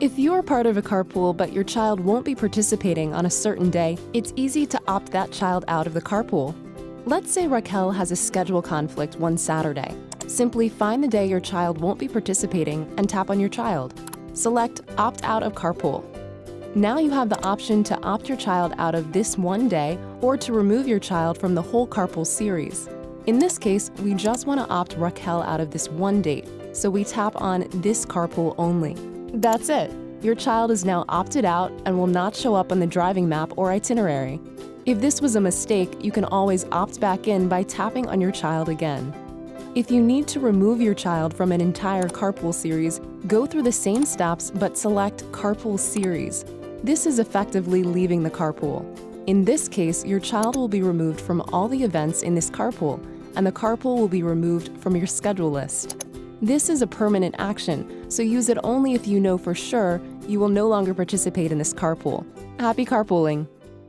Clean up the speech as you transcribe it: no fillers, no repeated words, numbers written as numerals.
If you are part of a carpool but your child won't be participating on a certain day, it's easy to opt that child out of the carpool. Let's say Raquel has a schedule conflict one Saturday. Simply find the day your child won't be participating and tap on your child. Select Opt Out of Carpool. Now you have the option to opt your child out of this one day or to remove your child from the whole carpool series. In this case, we just want to opt Raquel out of this one date, so we tap on This Carpool Only. That's it. Your child is now opted out and will not show up on the driving map or itinerary. If this was a mistake, you can always opt back in by tapping on your child again. If you need to remove your child from an entire carpool series, go through the same steps but select Carpool Series. This is effectively leaving the carpool. In this case, your child will be removed from all the events in this carpool, and the carpool will be removed from your schedule list. This is a permanent action, so use it only if you know for sure you will no longer participate in this carpool. Happy carpooling!